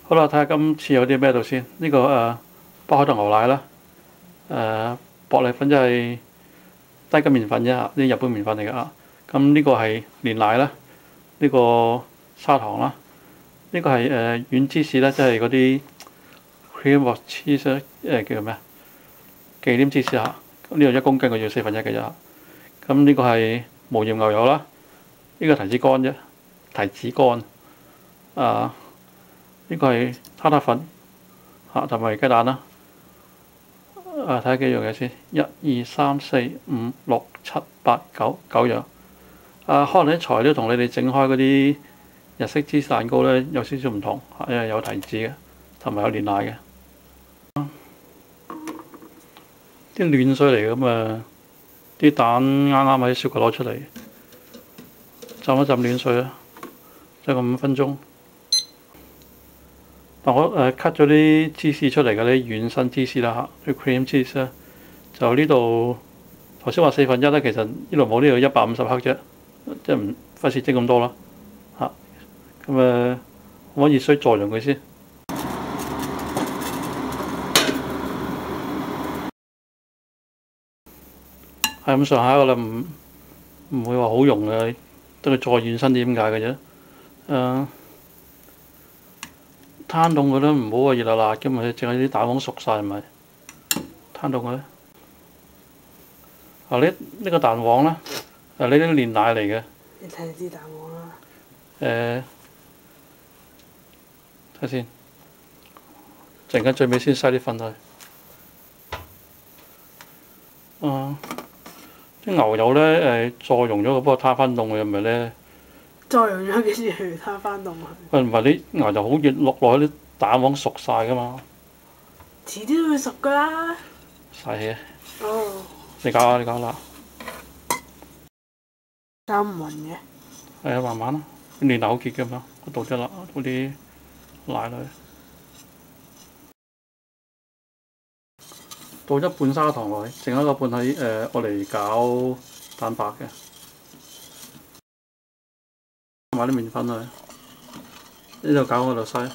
好啦，睇下今次有啲咩度先。呢、個北海道牛奶啦，薄利粉就係低筋麵粉啫，呢日本麵粉嚟㗎啊。咁呢個係煉奶啦，呢、個砂糖啦，呢、個係軟芝士啦，即係嗰啲 cream of cheese 叫做咩啊？忌廉芝士嚇。呢度1公斤，我要1/4嘅啫。咁呢個係無鹽牛油啦，呢個提子乾啫，提子乾呢個係塔塔粉同埋雞蛋啦。睇下幾樣嘢先，1、2、3、4、5、6、7、8、9，9樣。可能啲材料同你哋整開嗰啲日式芝士蛋糕咧有少少唔同，因為有提子嘅，同埋有煉奶嘅。啲暖水嚟咁啊，啲蛋啱啱喺雪櫃攞出嚟，浸一浸暖水啦，即係個5分鐘。但我cut 咗啲芝士出嚟嘅啲軟身芝士啦啲 cream cheese 啦，就呢度頭先話1/4咧，其實呢度冇，呢度150克啫，即係唔費事整咁多啦咁我熱水助溶佢先。係咁上下噶啦，唔會話好溶嘅，等佢再軟身啲咁解嘅啫。攤凍佢都唔好話熱辣辣嘅嘛，淨係啲蛋黃熟晒咪攤凍佢。呢個蛋黃咧，呢啲煉奶嚟嘅。你睇啲蛋黃啦。睇下先，陣間最尾先嘥啲粉去。啲牛油咧助溶咗，佢幫我攤翻凍佢，係咪咧？助溶咗幾時去攤翻凍佢？唔係啲牛油好熱，落去啲蛋黃熟晒噶嘛。遲啲都會熟噶啦。嘥氣啊！哦。你搞下，你搞下。搞唔勻嘅。係啊，慢慢啦。煉奶好結嘅嘛，我倒啲奶落去。倒一半砂糖落去，剩一個半喺我嚟攪蛋白嘅。買啲麵粉落去，呢度攪嗰度篩。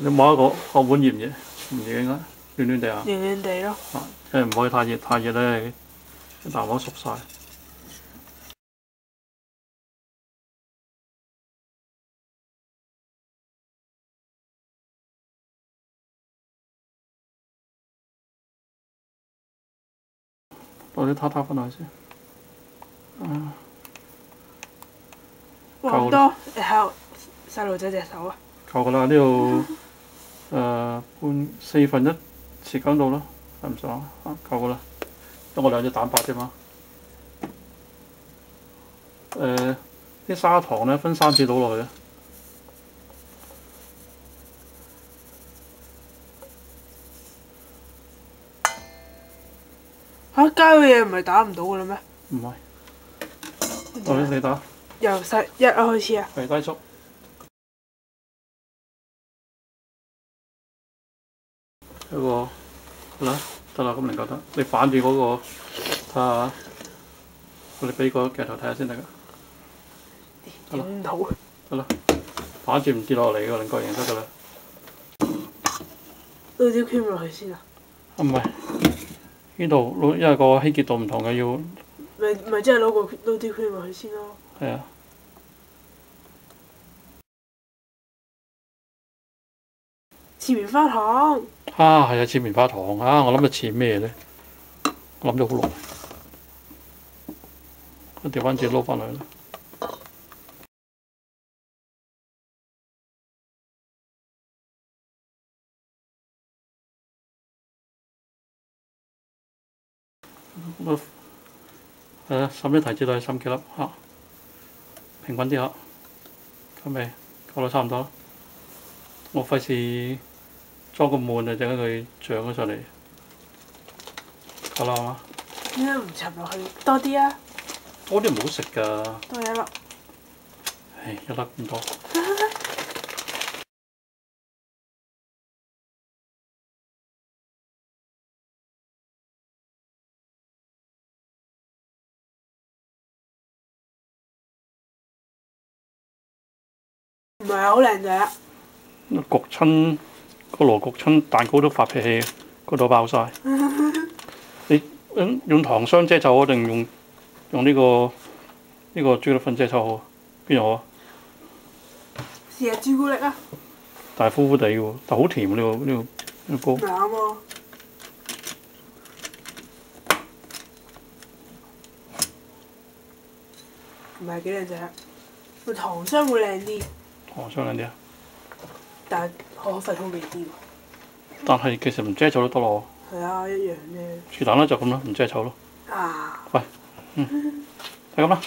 你摸一個碗熱唔熱？唔熱應該，暖暖地啊。暖暖地咯。因為唔可以太熱，太熱咧啲蛋黃熟晒。倒啲塔塔粉落去先。哇！咁多，你睇我細路仔隻手啊！夠㗎啦，呢度4/4匙羹到啦，係唔錯夠㗎啦。因為我2隻蛋白啫嘛。啲砂糖咧分3次倒落去。加嘅嘢唔係打唔到㗎啦咩？唔係。你打。由細1開始啊。係低速。一個得啦，咁能夠得。你反住嗰個睇下，你俾個鏡頭睇下先得㗎。影到。得啦，反住唔跌落嚟個稜角形得㗎啦。倒啲 cream 落去先啊。唔係，呢度因為個稀結度唔同嘅要。咪即係倒啲 cream 落去先咯。係啊。似棉花糖。係啊，似棉花糖我諗住似咩咧？我諗咗好耐。我調翻轉撈翻嚟啦。滲啲提子落去，滲幾粒平均啲夠未？夠啦，差唔多。我費事裝咁滿啊，陣間佢漲咗上嚟。夠啦係嘛？點解唔插落去多啲啊？多啲唔好食㗎。多1粒。1粒咁多。唔係啊，好靚仔啊！焗親個爐焗親蛋糕都發脾氣，嗰度爆晒。你用糖霜遮皺好定用呢個朱古力粉遮皺好？邊樣好啊？試下朱古力啊！但係苦苦地嘅喎，但好甜喎呢個糕。啱喎。唔係幾靚仔啊！個糖霜會靚啲，糖霜靚啲啊！但係可粉好味啲喎。但係其實唔遮皺都得咯。係啊，一樣啫。是但啦，就咁啦，唔遮皺咯。啊！喂，就咁啦。